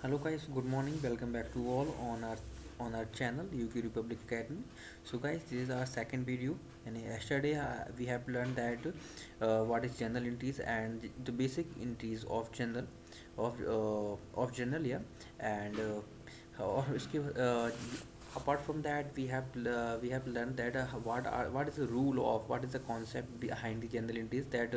Hello guys, good morning. Welcome back to all on our channel UK Republic Academy. So guys, this is our second video, and yesterday we have learned that what is general entries and the basic entries of general, yeah, and और इसके apart from that we have learned that what is the rule of what is the concept behind the general entries, that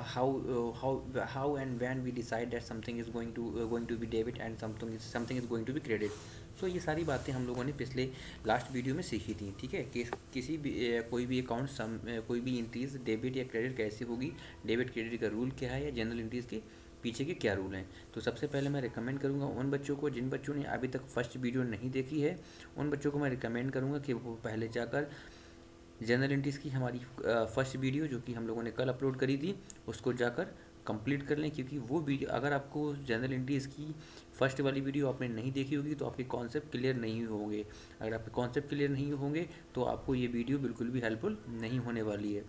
how and when we decide that something is going to be debit and something is going to be credit. So ये सारी बातें हम लोगों ने पिछले last video में सीखी थी, ठीक है। कि किसी भी कोई भी अकाउंट कोई भी इंट्रीज डेबिट या क्रेडिट कैसे होगी, डेबिट क्रेडिट का रूल क्या है, या जनरल इंट्रीज के पीछे के क्या रूल हैं। तो सबसे पहले मैं रिकमेंड करूंगा उन बच्चों को जिन बच्चों ने अभी तक फर्स्ट वीडियो नहीं देखी है, उन बच्चों को मैं रिकमेंड करूंगा कि वो पहले जाकर जनरल एंट्रीज़ की हमारी फर्स्ट वीडियो जो कि हम लोगों ने कल अपलोड करी थी उसको जाकर कंप्लीट कर लें, क्योंकि वो वीडियो अगर आपको जनरल एंट्रीज़ की फर्स्ट वाली वीडियो आपने नहीं देखी होगी तो आपके कॉन्सेप्ट क्लियर नहीं होंगे। अगर आपके कॉन्सेप्ट क्लियर नहीं होंगे तो आपको ये वीडियो बिल्कुल भी हेल्पफुल नहीं होने वाली है।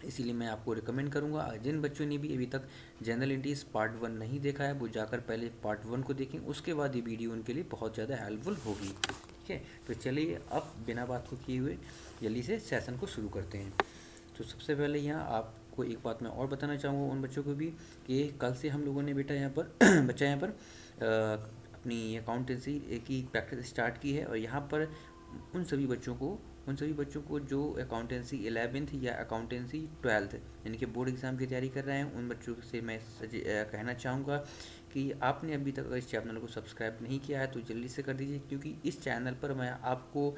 इसीलिए मैं आपको रिकमेंड करूंगा जिन बच्चों ने भी अभी तक जनरल एंट्रीज पार्ट 1 नहीं देखा है वो जाकर पहले पार्ट 1 को देखें, उसके बाद ये वीडियो उनके लिए बहुत ज़्यादा हेल्पफुल होगी, ठीक है। तो चलिए अब बिना बात को किए हुए जल्दी से सेशन को शुरू करते हैं। तो सबसे पहले यहाँ आपको एक बात मैं और बताना चाहूँगा उन बच्चों को भी कि कल से हम लोगों ने बेटा यहाँ पर बच्चा यहाँ पर अपनी अकाउंटेंसी की प्रैक्टिस स्टार्ट की है, और यहाँ पर उन सभी बच्चों को जो अकाउंटेंसी 11th या अकाउंटेंसी 12th यानी कि बोर्ड एग्ज़ाम की तैयारी कर रहे हैं, उन बच्चों से मैं कहना चाहूँगा कि आपने अभी तक इस चैनल को सब्सक्राइब नहीं किया है तो जल्दी से कर दीजिए, क्योंकि इस चैनल पर मैं आपको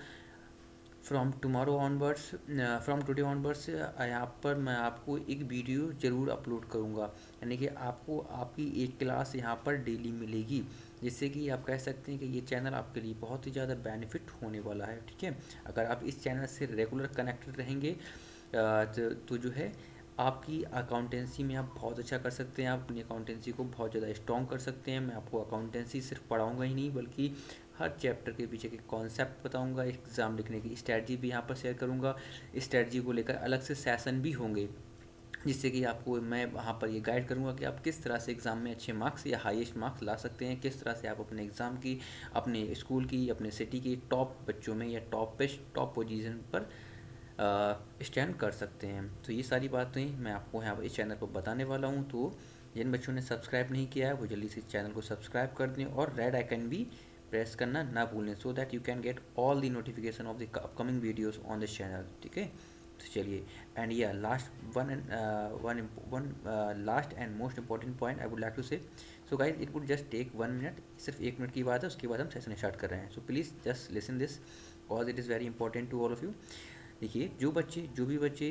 फ्रॉम टुडे ऑनवर्ड्स यहाँ पर मैं आपको एक वीडियो ज़रूर अपलोड करूँगा, यानी कि आपको आपकी एक क्लास यहाँ पर डेली मिलेगी, जिससे कि आप कह सकते हैं कि ये चैनल आपके लिए बहुत ही ज़्यादा बेनिफिट होने वाला है, ठीक है। अगर आप इस चैनल से रेगुलर कनेक्टेड रहेंगे तो जो है आपकी अकाउंटेंसी में आप बहुत अच्छा कर सकते हैं, आप अपनी अकाउंटेंसी को बहुत ज़्यादा स्ट्रॉन्ग कर सकते हैं। मैं आपको अकाउंटेंसी सिर्फ पढ़ाऊँगा ही नहीं, बल्कि हर चैप्टर के पीछे के कॉन्सेप्ट बताऊंगा, एग्ज़ाम लिखने की स्ट्रैटेजी भी यहाँ पर शेयर करूँगा। स्ट्रैटेजी को लेकर अलग से सेशन भी होंगे, जिससे कि आपको मैं वहाँ पर ये गाइड करूँगा कि आप किस तरह से एग्ज़ाम में अच्छे मार्क्स या हाईएस्ट मार्क्स ला सकते हैं, किस तरह से आप अपने एग्ज़ाम की, अपने स्कूल की, अपने सिटी की टॉप बच्चों में या टॉप पोजीशन पर स्टैंड कर सकते हैं। तो ये सारी बातें मैं आपको यहाँ पर इस चैनल पर बताने वाला हूँ। तो जिन बच्चों ने सब्सक्राइब नहीं किया है वो जल्दी से चैनल को सब्सक्राइब कर दें और रेड आइकन भी प्रेस करना ना भूलें, so that you can get all the notification of the upcoming videos on this channel, ठीक है। तो चलिए, एंड या last and most important point I would like to say, so guys it would just take 1 minute, सिर्फ 1 minute की बात है, उसके बाद हम सेशन स्टार्ट कर रहे हैं। So please just listen this cause it is very important to all of you. देखिए, जो भी बच्चे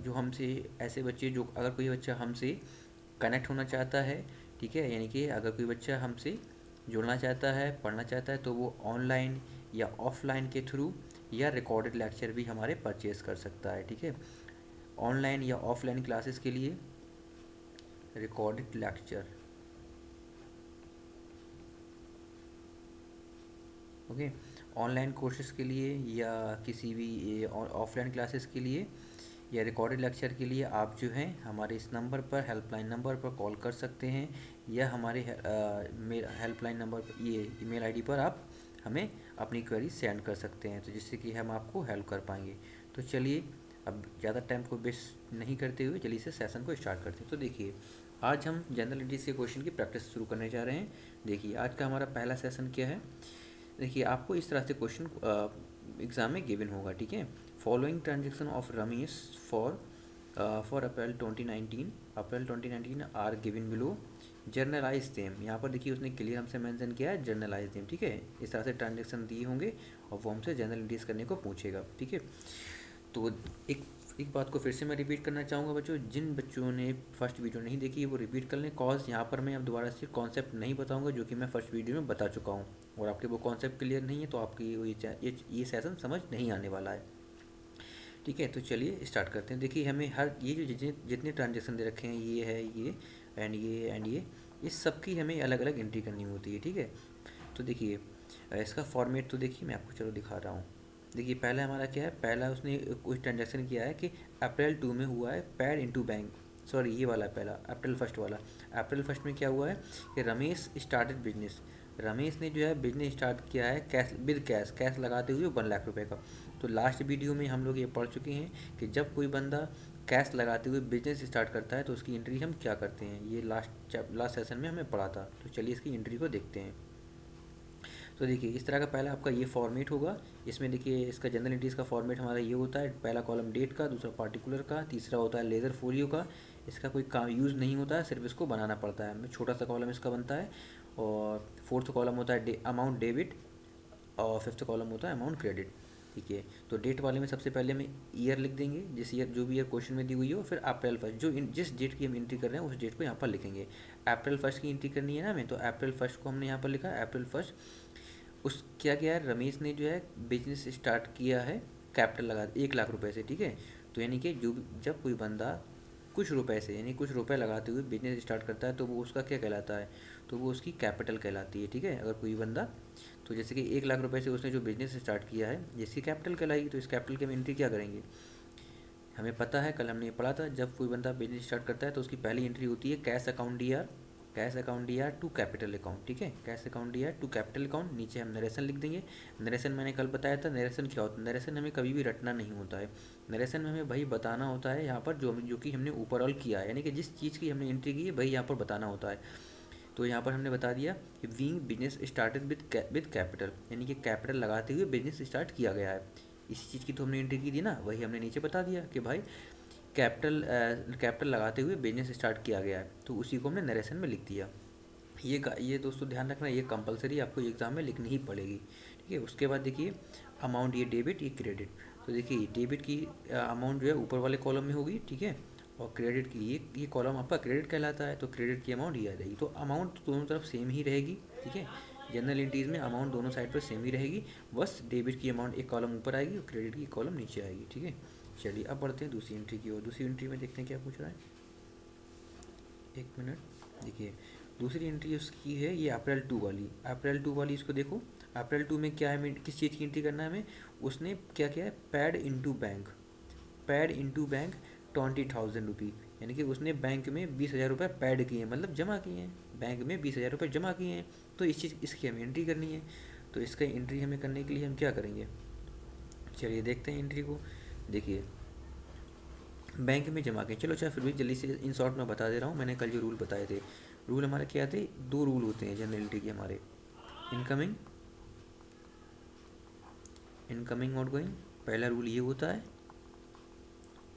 जो हमसे ऐसे बच्चे जो अगर कोई बच्चा हमसे कनेक्ट होना चाहता है, ठीक है, यानी कि अगर कोई बच्चा हमसे जुड़ना चाहता है, पढ़ना चाहता है, तो वो ऑनलाइन या ऑफलाइन के थ्रू या रिकॉर्डेड लेक्चर भी हमारे परचेज कर सकता है, ठीक है। ऑनलाइन या ऑफलाइन क्लासेस के लिए recorded lecture, okay, online courses के लिए या किसी भी ऑफलाइन क्लासेस के लिए या रिकॉर्डेड लेक्चर के लिए आप जो हैं हमारे इस नंबर पर, हेल्पलाइन नंबर पर कॉल कर सकते हैं, या हमारे हेल्पलाइन नंबर पर, ये ईमेल आईडी पर आप हमें अपनी क्वेरी सेंड कर सकते हैं, तो जिससे कि हम आपको हेल्प कर पाएंगे। तो चलिए, अब ज़्यादा टाइम को वेस्ट नहीं करते हुए जल्दी से सेशन को स्टार्ट करते हैं। तो देखिए, आज हम जनरल एंट्रीज के क्वेश्चन की प्रैक्टिस शुरू करने जा रहे हैं। देखिए, आज का हमारा पहला सेशन क्या है। देखिए, आपको इस तरह से क्वेश्चन एग्ज़ाम में गिवन होगा, ठीक है। Following transaction of Ramesh for April 2019 are given below, journalize them. यहाँ पर देखिए उसने क्लियर हमसे मेंशन किया है जर्नलाइज देम, ठीक है। इस तरह से ट्रांजेक्शन दिए होंगे और वो हमसे जनरल एंट्रीज करने को पूछेगा, ठीक है। तो एक बात को फिर से मैं रिपीट करना चाहूँगा बच्चों, जिन बच्चों ने फर्स्ट वीडियो नहीं देखी वो रिपीट कर लें, कॉज यहाँ पर मैं अब दोबारा से कॉन्सेप्ट नहीं बताऊँगा जो कि मैं फर्स्ट वीडियो में बता चुका हूँ, और आपके वो कॉन्सेप्ट क्लियर नहीं है तो आपकी ये सेशन समझ नहीं आने वाला है, ठीक है। तो चलिए स्टार्ट करते हैं। देखिए, हमें हर ये जो जितने ट्रांजेक्शन दे रखे हैं, ये है, ये एंड ये इस सब की हमें अलग अलग एंट्री करनी होती है, ठीक है। तो देखिए, इसका फॉर्मेट तो देखिए मैं आपको चलो दिखा रहा हूँ। देखिए, पहला हमारा क्या है, पहला उसने कुछ ट्रांजेक्शन किया है कि अप्रैल 2 में हुआ है पेड इनटू बैंक, सॉरी ये वाला पहला अप्रैल फर्स्ट वाला। अप्रैल फर्स्ट में क्या हुआ है कि रमेश स्टार्टेड बिजनेस, रमेश ने जो है बिजनेस स्टार्ट किया है कैश विद कैश, कैश लगाते हुए 1 लाख रुपए का। तो लास्ट वीडियो में हम लोग ये पढ़ चुके हैं कि जब कोई बंदा कैश लगाते हुए बिजनेस स्टार्ट करता है तो उसकी एंट्री हम क्या करते हैं, ये लास्ट सेशन में हमें पढ़ा था। तो चलिए इसकी एंट्री को देखते हैं। तो देखिए इस तरह का पहला आपका ये फॉर्मेट होगा। इसमें देखिए इसका जनरल एंट्रीज का फॉर्मेट हमारा ये होता है, पहला कॉलम डेट का, दूसरा पार्टिकुलर का, तीसरा होता है लेज़र फोलियो का। इसका कोई काम यूज़ नहीं होता है, सिर्फ इसको बनाना पड़ता है, छोटा सा कॉलम इसका बनता है। और फोर्थ कॉलम होता है अमाउंट डेबिट, और फिफ्थ कॉलम होता है अमाउंट क्रेडिट। ठीक है, तो डेट वाले में सबसे पहले हम ईयर लिख देंगे, जिस ईयर जो भी ईयर क्वेश्चन में दी हुई हो, फिर अप्रैल फर्स्ट जिस डेट की हम एंट्री कर रहे हैं उस डेट को यहाँ पर लिखेंगे। अप्रैल फर्स्ट की एंट्री करनी है ना हमें, तो अप्रैल फर्स्ट को हमने यहाँ पर लिखा अप्रैल फर्स्ट। उस क्या किया है, रमेश ने जो है बिजनेस स्टार्ट किया है कैपिटल लगा 1 लाख रुपए से। ठीक है, तो यानी कि जब कोई बंदा कुछ रुपए से यानी कुछ रुपए लगाते हुए बिजनेस स्टार्ट करता है तो वो उसका क्या कहलाता है, तो वो उसकी कैपिटल कहलाती है। ठीक है, अगर कोई बंदा, तो जैसे कि 1 लाख रुपए से उसने जो बिजनेस स्टार्ट किया है जिसकी कैपिटल कहलाएगी, तो इस कैपिटल की हम एंट्री क्या करेंगे, हमें पता है, कल हमने ये पढ़ा था, जब कोई बंदा बिजनेस स्टार्ट करता है तो उसकी पहली एंट्री होती है cash account D R, cash account D R to capital account. ठीक है, cash account D R to capital account, नीचे हम नरेशन लिख देंगे। नरेशन मैंने कल बताया था, नरेशन क्या होता है, नरेशन हमें कभी भी रटना नहीं होता है, नरेशन में हमें भाई बताना होता है यहाँ पर जो कि हमने ओवरऑल किया है, यानी कि जिस चीज़ की हमने एंट्री की है भाई यहाँ पर बताना होता है। तो यहाँ पर हमने बता दिया कि weighing business started with capital, यानी कि कैपिटल लगाते हुए बिजनेस स्टार्ट किया गया है। इसी चीज़ की तो हमने एंट्री की थी ना, वही हमने नीचे बता दिया कि भाई कैपिटल लगाते हुए बिजनेस स्टार्ट किया गया है, तो उसी को हमने नरेशन में लिख दिया। ये दोस्तों ध्यान रखना, ये कंपलसरी आपको एग्ज़ाम में लिखनी ही पड़ेगी। ठीक है, उसके बाद देखिए अमाउंट, ये डेबिट ये क्रेडिट। तो देखिए डेबिट की अमाउंट जो है ऊपर वाले कॉलम में होगी। ठीक है, और क्रेडिट की ये कॉलम आपका क्रेडिट कहलाता है, तो क्रेडिट की अमाउंट ये आ जाएगी। तो अमाउंट दोनों तरफ सेम ही रहेगी। ठीक है, जनरल एंट्रीज में अमाउंट दोनों साइड पर सेम ही रहेगी, बस डेबिट की अमाउंट एक कॉलम ऊपर आएगी और क्रेडिट की कॉलम नीचे आएगी। ठीक है, चलिए अब बढ़ते हैं दूसरी एंट्री की ओर। दूसरी एंट्री में देखते हैं क्या पूछ रहा है, 1 मिनट। देखिए दूसरी एंट्री उसकी है ये अप्रैल 2 वाली, अप्रैल 2 वाली इसको देखो। अप्रैल 2 में क्या है, किस चीज़ की एंट्री करना है हमें, उसने क्या किया है, pad into bank, pad into bank 20,000 रुपी, यानी कि उसने बैंक में 20,000 रुपये पैड किए हैं, मतलब जमा किए हैं, बैंक में 20,000 रुपये जमा किए हैं। तो इसकी हमें एंट्री करनी है। तो इसका एंट्री हमें करने के लिए हम क्या करेंगे, चलिए देखते हैं एंट्री को। देखिए बैंक में जमा किए, चलो अच्छा फिर भी जल्दी से इन शॉर्ट में बता दे रहा हूँ, मैंने कल जो रूल बताए थे, रूल हमारे क्या थे, 2 रूल होते हैं जनरल एंट्री के हमारे, इनकमिंग इनकमिंग आउटगोइंग, पहला रूल ये होता है,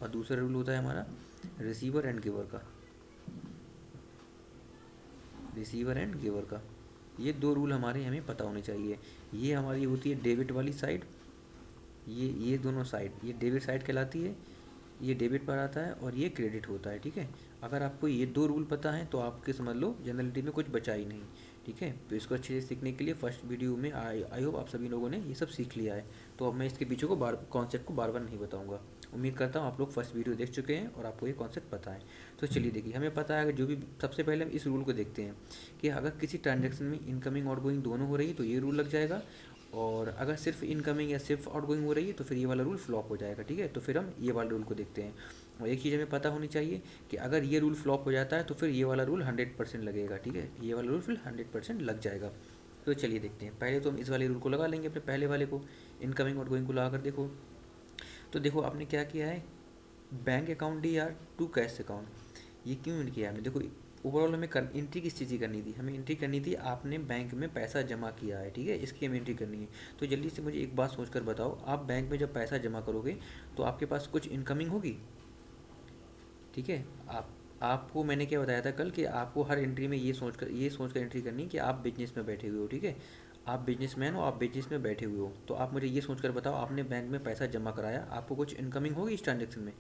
और दूसरा रूल होता है हमारा रिसीवर एंड गिवर का, रिसीवर एंड गिवर का। ये 2 रूल हमारे हमें पता होने चाहिए। ये हमारी होती है डेबिट वाली साइड, ये दोनों साइड, ये डेबिट साइड कहलाती है, ये डेबिट पर आता है और ये क्रेडिट होता है। ठीक है, अगर आपको ये 2 रूल पता हैं तो आपके समझ लो जनरलिटी में कुछ बचा ही नहीं। ठीक है, तो इसको अच्छे से सीखने के लिए फर्स्ट वीडियो में आई होप आप सभी लोगों ने ये सब सीख लिया है। तो अब मैं इसके पीछे को कॉन्सेप्ट को बार बार नहीं बताऊंगा। उम्मीद करता हूँ आप लोग फर्स्ट वीडियो देख चुके हैं और आपको ये कॉन्सेप्ट पता है। तो चलिए देखिए, हमें पता है कि जो भी, सबसे पहले हम इस रूल को देखते हैं कि अगर किसी ट्रांजेक्शन में इनकमिंग आउटगोइंग दोनों हो रही है तो ये रूल लग जाएगा, और अगर सिर्फ इनकमिंग या सिर्फ आउटगोइंग हो रही है तो फिर ये वाला रूल फ्लॉप हो जाएगा। ठीक है, तो फिर हम ये वाला रूल को देखते हैं। और एक चीज़ हमें पता होनी चाहिए कि अगर ये रूल फ्लॉप हो जाता है तो फिर ये वाला रूल 100% लगेगा। ठीक है, ये वाला रूल फिर 100% लग जाएगा। तो चलिए देखते हैं, पहले तो हम इस वाले रूल को लगा लेंगे, अपने पहले वाले को, इनकमिंग आउटगोइंग को लगा कर देखो। तो देखो आपने क्या किया है, bank account D R to cash account, ये क्यों किया हमने, देखो ओवरऑल हमें एंट्री किस चीज़ की करनी थी, हमें एंट्री करनी थी आपने बैंक में पैसा जमा किया है। ठीक है, इसकी हमें एंट्री करनी है। तो जल्दी से मुझे एक बात सोचकर बताओ, आप बैंक में जब पैसा जमा करोगे तो आपके पास कुछ इनकमिंग होगी। ठीक है, आपको मैंने क्या बताया था कल कि आपको हर एंट्री में ये सोचकर एंट्री करनी कि आप बिजनेस में बैठे हुए हो। ठीक है, आप बिजनेसमैन हो, आप बिजनेस में बैठे हुए हो, तो आप मुझे ये सोचकर बताओ, आपने बैंक में पैसा जमा कराया, आपको कुछ इनकमिंग होगी इस ट्रांजेक्शन में,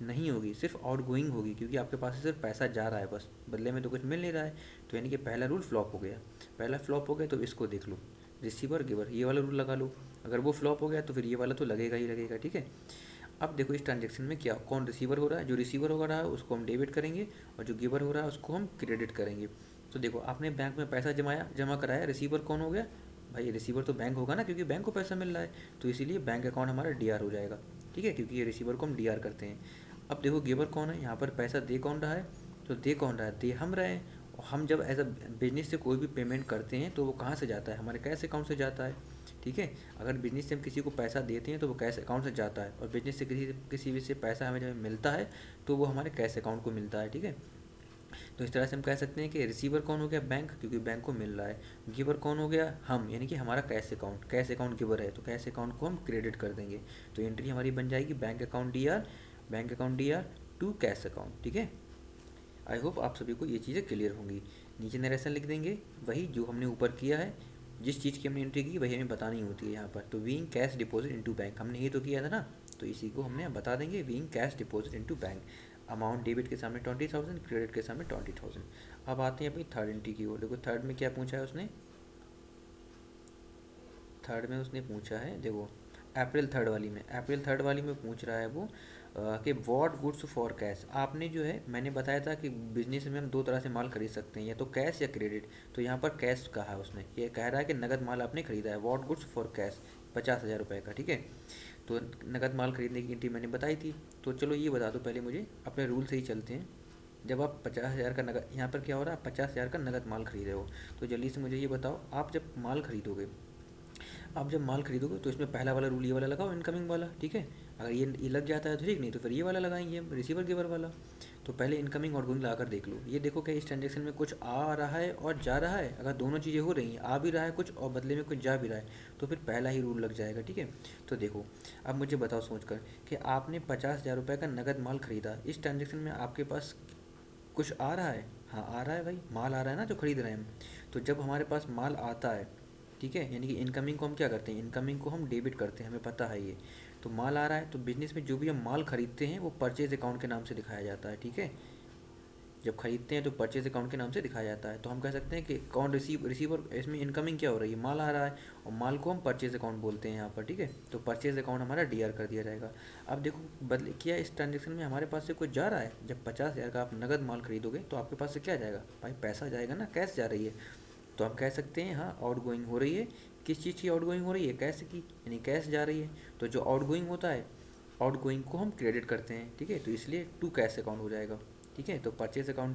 नहीं होगी, सिर्फ आउटगोइंग होगी, क्योंकि आपके पास से सिर्फ पैसा जा रहा है, बस बदले में तो कुछ मिल नहीं रहा है। तो यानी कि पहला रूल फ्लॉप हो गया। पहला फ्लॉप हो गया तो इसको देख लो, रिसीवर गिवर, ये वाला रूल लगा लो। अगर वो फ्लॉप हो गया तो फिर ये वाला तो लगेगा ही लगेगा। ठीक है, अब देखो इस ट्रांजेक्शन में क्या, कौन रिसीवर हो रहा है, जो रिसीवर हो रहा है उसको हम डेबिट करेंगे, और जो गिवर हो रहा है उसको हम क्रेडिट करेंगे। तो देखो आपने बैंक में पैसा जमा कराया, रिसीवर कौन हो गया, भाई रिसीवर तो बैंक होगा ना, क्योंकि बैंक को पैसा मिल रहा है, तो इसीलिए बैंक अकाउंट हमारा डीआर हो जाएगा। ठीक है, क्योंकि ये रिसीवर को हम डीआर करते हैं। अब देखो गिवर कौन है, यहाँ पर पैसा दे कौन रहा है, तो दे कौन रहा है, दे हम रहे हैं। और हम जब एज अ बिजनेस से कोई भी पेमेंट करते हैं तो वो कहाँ से जाता है, हमारे कैश अकाउंट से जाता है, ठीक है। अगर बिजनेस से हम किसी को पैसा देते हैं तो वो कैश अकाउंट से जाता है, और बिजनेस से किसी भी से पैसा हमें जब मिलता है तो वो हमारे कैश अकाउंट को मिलता है, ठीक है। तो इस तरह से हम कह सकते हैं कि रिसीवर कौन हो गया, बैंक, क्योंकि बैंक को मिल रहा है। गिवर कौन हो गया, हम, यानी कि हमारा कैश अकाउंट गिवर है, तो कैश अकाउंट को हम क्रेडिट कर देंगे। तो एंट्री हमारी बन जाएगी bank account D R to cash account, ठीक है। आई होप आप सभी को ये चीज़ें क्लियर होंगी। नीचे नरेशन लिख देंगे, वही जो हमने ऊपर किया है, जिस चीज़ की हमने एंट्री की वही हमें बतानी होती है यहाँ पर। तो weighing cash deposit into bank हमने ये तो किया था ना, तो इसी को हमने बता देंगे, weighing cash deposit into bank. Amount debit के सामने 20,000, क्रेडिट के सामने 20,000। अब आते हैं अपनी थर्ड एंट्री की ओर। देखो थर्ड में क्या पूछा है उसने, थर्ड में उसने पूछा है, देखो अप्रैल थर्ड वाली में पूछ रहा है वो कि वॉट गुड्स फॉर कैश। आपने जो है, मैंने बताया था कि बिजनेस में हम दो तरह से माल खरीद सकते हैं, या तो कैश या क्रेडिट। तो यहाँ पर कैश कहा है उसने, ये कह रहा है कि नगद माल आपने खरीदा है, वॉट गुड्स फॉर कैश, 50,000 रुपये का, ठीक है। तो नगद माल खरीदने की एंट्री मैंने बताई थी। तो चलो ये बता दो पहले मुझे, अपने रूल से ही चलते हैं। जब आप 50,000 का नगद, यहाँ पर क्या हो रहा है, आप 50,000 का नगद माल खरीद रहे हो, तो जल्दी से मुझे ये बताओ, आप जब माल खरीदोगे तो इसमें पहला वाला रूल ये वाला लगाओ, इनकमिंग वाला, ठीक है। अगर ये लग जाता है तो ठीक, नहीं तो फिर ये वाला लगाएंगे हम, रिसीवर गिवर वाला। तो पहले इनकमिंग और आउटगोइंग लगाकर देख लो, ये देखो क्या इस ट्रांजेक्शन में कुछ आ रहा है और जा रहा है। अगर दोनों चीज़ें हो रही हैं, आ भी रहा है कुछ और बदले में कुछ जा भी रहा है, तो फिर पहला ही रूल लग जाएगा, ठीक है। तो देखो अब मुझे बताओ सोच कर कि आपने 50,000 रुपये का नगद माल खरीदा, इस ट्रांजेक्शन में आपके पास कुछ आ रहा है, हाँ आ रहा है भाई, माल आ रहा है ना जो खरीद रहे हैं हम। तो जब हमारे पास माल आता है, ठीक है, यानी कि इनकमिंग को हम क्या करते हैं, इनकमिंग को हम डेबिट करते हैं, हमें पता है ये। तो माल आ रहा है, तो बिजनेस में जो भी हम माल खरीदते हैं वो परचेज अकाउंट के नाम से दिखाया जाता है, ठीक है। जब खरीदते हैं तो परचेज अकाउंट के नाम से दिखाया जाता है। तो हम कह सकते हैं कि कौन रिसीवर, इसमें इनकमिंग क्या हो रही है, माल आ रहा है, और माल को हम परचेज अकाउंट बोलते हैं यहाँ पर, ठीक है। तो परचेज अकाउंट हमारा डीआर कर दिया जाएगा। अब देखो बदले किया, इस ट्रांजेक्शन में हमारे पास से कुछ जा रहा है। जब 50,000 का आप नगद माल खरीदोगे तो आपके पास से क्या जाएगा भाई, पैसा जाएगा ना, कैश जा रही है। तो हम कह सकते हैं हाँ आउट गोइंग हो रही है। किस चीज़ की आउट गोइंग हो रही है, कैश की, यानी कैश जा रही है। तो जो आउट गोइंग होता है, आउट गोइंग को हम क्रेडिट करते हैं, ठीक है। तो इसलिए टू कैश अकाउंट हो जाएगा, ठीक है। तो purchase account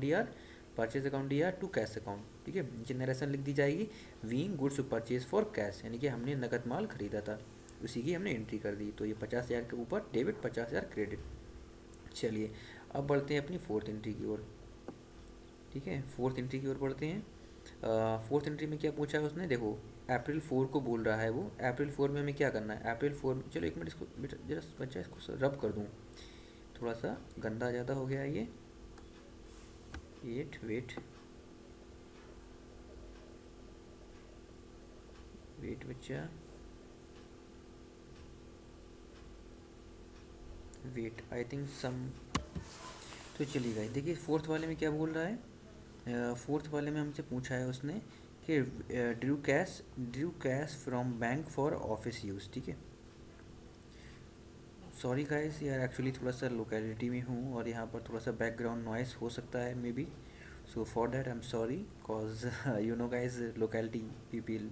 D R to cash account, ठीक है। नीचे नरेशन लिख दी जाएगी, being goods purchase for cash, यानी कि हमने नगद माल खरीदा था, उसी की हमने एंट्री कर दी। तो ये 50,000 के ऊपर डेबिट, 50,000 क्रेडिट। चलिए अब बढ़ते हैं अपनी फोर्थ एंट्री की ओर, ठीक है। फोर्थ एंट्री की ओर बढ़ते हैं। फोर्थ एंट्री में क्या पूछा है उसने, देखो अप्रैल 4 को बोल रहा है वो। अप्रैल 4 में हमें क्या करना है, अप्रैल 4, चलो एक मिनट इसको बेटा जरा बच्चा इसको रब कर दूँ, थोड़ा सा गंदा ज़्यादा हो गया है ये। वेट वेट बच्चा, वेट आई थिंक सम। तो चलिए गाइस देखिए फोर्थ वाले में क्या बोल रहा है, फोर्थ वाले में हमसे पूछा है उसने कि Drew cash from bank for office use, ठीक है। सॉरी गाइस यार, एक्चुअली थोड़ा सा लोकेलिटी में हूँ और यहाँ पर थोड़ा सा बैकग्राउंड नॉइस हो सकता है may be, so for that I'm sorry cause you know guys, locality people,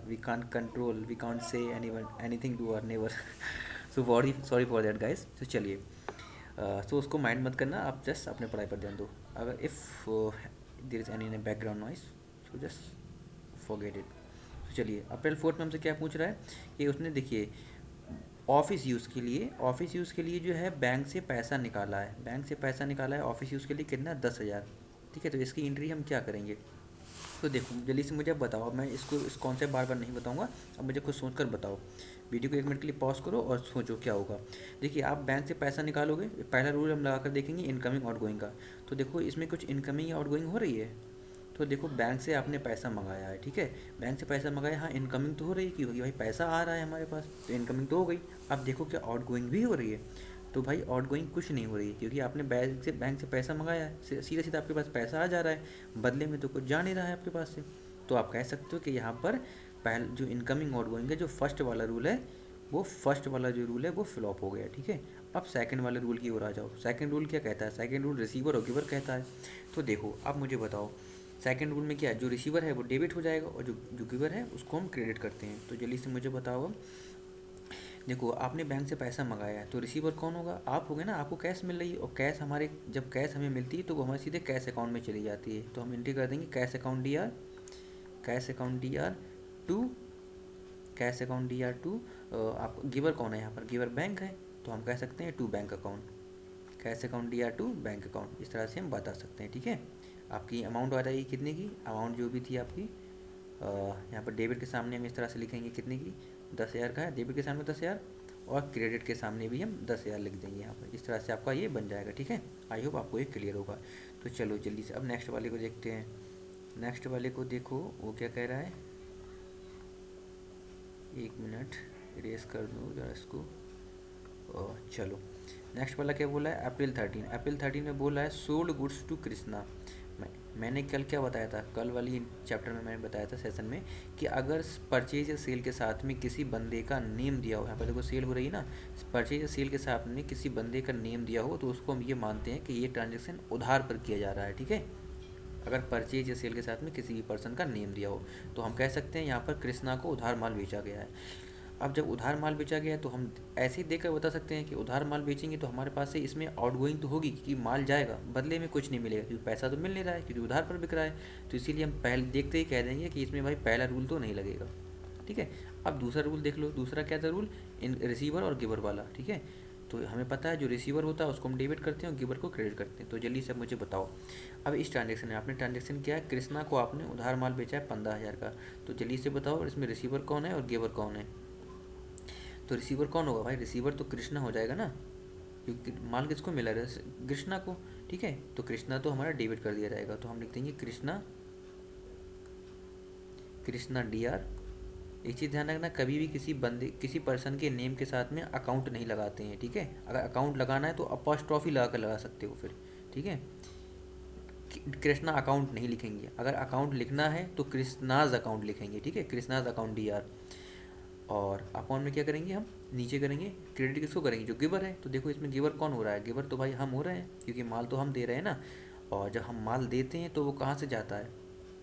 we can't control, we can't say anything to our neighbor so sorry for that guys। तो चलिए तो उसको माइंड मत करना, आप जस्ट अपने पढ़ाई पर ध्यान दो। अगर if there is any background noise so just forget it. तो चलिए अप्रैल 4 में हमसे क्या पूछ रहा है कि उसने देखिए ऑफिस यूज़ के लिए जो है बैंक से पैसा निकाला है, ऑफिस यूज़ के लिए कितना, 10,000, ठीक है। तो इसकी एंट्री हम क्या करेंगे, तो देखो जल्दी से मुझे अब बताओ, मैं इस कॉन्सेप्ट बार बार नहीं बताऊंगा, अब मुझे खुद सोच कर बताओ। वीडियो को 1 मिनट के लिए पॉज करो और सोचो क्या होगा। देखिए आप बैंक से पैसा निकालोगे, पहला रूल हम लगा कर देखेंगे इनकमिंग आउट गोइंग का। तो देखो इसमें कुछ इनकमिंग या आउट गोइंग हो रही है। तो देखो बैंक से आपने पैसा मंगाया है, ठीक है, बैंक से पैसा मंगाया, हाँ इनकमिंग तो हो रही है क्योंकि भाई पैसा आ रहा है हमारे पास, तो इनकमिंग तो हो गई। अब देखो क्या आउट गोइंग भी हो रही है, तो भाई आउट गोइंग कुछ नहीं हो रही है क्योंकि आपने बैंक से पैसा मंगाया है, सीधा सीधा आपके पास पैसा आ जा रहा है, बदले में तो कुछ जा नहीं रहा है आपके पास से। तो आप कह सकते हो कि यहाँ पर पहले जो इनकमिंग आउट गोइंग है, जो फर्स्ट वाला रूल है वो फ्लॉप हो गया, ठीक है। अब सेकंड वाले रूल की ओर आ जाओ। सेकंड रूल क्या कहता है, सेकंड रूल रिसीवर और गिवर कहता है। तो देखो अब मुझे बताओ सेकंड रूल में क्या है, जो रिसीवर है वो डेबिट हो जाएगा और जो गिवर है उसको हम क्रेडिट करते हैं। तो जल्दी से मुझे बताओ, देखो आपने बैंक से पैसा मंगाया है तो रिसीवर कौन होगा, आप होगे ना, आपको कैश मिल रही है और कैश हमारे, जब कैश हमें मिलती है तो वो हमारे सीधे कैश अकाउंट में चली जाती है। तो हम एंट्री कर देंगे cash account D R, cash account D R to, cash account D R to, आप गिवर कौन है यहाँ पर, गिवर बैंक है तो हम कह सकते हैं to bank account, cash account D R to bank account, इस तरह से हम बता सकते हैं। ठीक है, आपकी अमाउंट आ जाएगी कितने की, अमाउंट जो भी थी आपकी, यहाँ पर डेबिट के सामने हम इस तरह से लिखेंगे कितने की, 10,000 का है, डेबिट के सामने 10,000 और क्रेडिट के सामने भी हम 10,000 लिख देंगे यहाँ पर। इस तरह से आपका ये बन जाएगा। ठीक है, आई होप आपको ये क्लियर होगा। तो चलो जल्दी से अब नेक्स्ट वाले को देखते हैं। नेक्स्ट वाले को देखो वो क्या कह रहा है, एक मिनट इरेज कर दूँ जरा इसको। चलो नेक्स्ट वाला क्या बोला है, अप्रैल 13, अप्रैल 13 में बोला है सोल्ड गुड्स टू कृष्णा। मैंने कल क्या बताया था, कल वाली चैप्टर में मैंने बताया था सेशन में कि अगर परचेज या सेल के साथ में किसी बंदे का नेम दिया हो, यहाँ पर देखो सेल हो रही है ना, परचेज या सेल के साथ में किसी बंदे का नेम दिया हो तो उसको हम ये मानते हैं कि ये ट्रांजेक्शन उधार पर किया जा रहा है। ठीक है, अगर परचेज या सेल के साथ में किसी भी पर्सन का नेम दिया हो तो हम कह सकते हैं यहाँ पर कृष्णा को उधार माल बेचा गया है। अब जब उधार माल बेचा गया है तो हम ऐसे ही देखकर बता सकते हैं कि उधार माल बेचेंगे तो हमारे पास से इसमें आउटगोइंग तो होगी क्योंकि माल जाएगा, बदले में कुछ नहीं मिलेगा क्योंकि पैसा तो मिल नहीं रहा है क्योंकि उधार पर बिक रहा है। तो इसीलिए हम पहले देखते ही कह देंगे कि इसमें भाई पहला रूल तो नहीं लगेगा। ठीक है, अब दूसरा रूल देख लो, दूसरा क्या था रूल, इन रिसीवर और गिवर वाला। ठीक है, तो हमें पता है जो रिसीवर होता है उसको हम डेबिट करते हैं और गिवर को क्रेडिट करते हैं। तो जल्दी से मुझे बताओ, अब इस ट्रांजेक्शन में आपने ट्रांजेक्शन किया है, कृष्णा को आपने उधार माल बेचा है 15,000 का, तो जल्दी से बताओ इसमें रिसीवर कौन है और गिवर कौन है। तो रिसीवर कौन होगा भाई, रिसीवर तो कृष्णा हो जाएगा ना, क्योंकि माल किसको मिला है, कृष्णा को। ठीक है, तो कृष्णा तो हमारा डेबिट कर दिया जाएगा, तो हम लिख देंगे कृष्णा, कृष्णा डी आर। एक चीज़ ध्यान रखना, कभी भी किसी बंदे किसी पर्सन के नेम के साथ में अकाउंट नहीं लगाते हैं। ठीक है, अगर अकाउंट लगाना है तो अपॉस्ट्रॉफी लगा कर लगा सकते हो फिर। ठीक है, कृष्णा अकाउंट नहीं लिखेंगे, अगर अकाउंट लिखना है तो कृष्णाज अकाउंट लिखेंगे। ठीक है, कृष्णाज अकाउंट डी आर। और अकाउंट में क्या करेंगे, हम नीचे करेंगे क्रेडिट किसको करेंगे, जो गिवर है। तो देखो इसमें गिवर कौन हो रहा है, गिवर तो भाई हम हो रहे हैं क्योंकि माल तो हम दे रहे हैं ना। और जब हम माल देते हैं तो वो कहाँ से जाता है,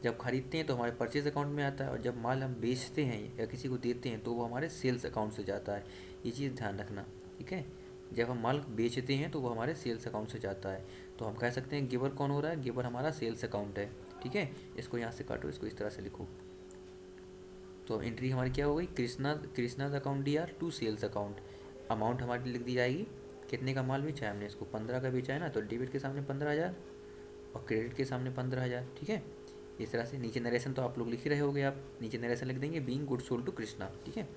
जब खरीदते हैं तो हमारे परचेज अकाउंट में आता है, और जब माल हम बेचते हैं या किसी को देते हैं तो वो हमारे सेल्स अकाउंट से जाता है। ये चीज़ ध्यान रखना। ठीक है, जब हम माल बेचते हैं तो वो हमारे सेल्स अकाउंट से जाता है। तो हम कह सकते हैं गिवर कौन हो रहा है, गिवर हमारा सेल्स अकाउंट है। ठीक है, इसको यहाँ से काटो, इसको इस तरह से लिखो। तो एंट्री हमारी क्या हो गई, Krishna's account D R to sales account. Amount हमारी लिख दी जाएगी, कितने का माल बेचा है हमने, इसको 15 का बेचा है ना, तो डेबिट के सामने 15,000 और क्रेडिट के सामने 15,000। ठीक है, इस तरह से नीचे नरेशन तो आप लोग लिख ही रहे होगे, आप नीचे नरेशन लिख देंगे being good sold to Krishna. ठीक है,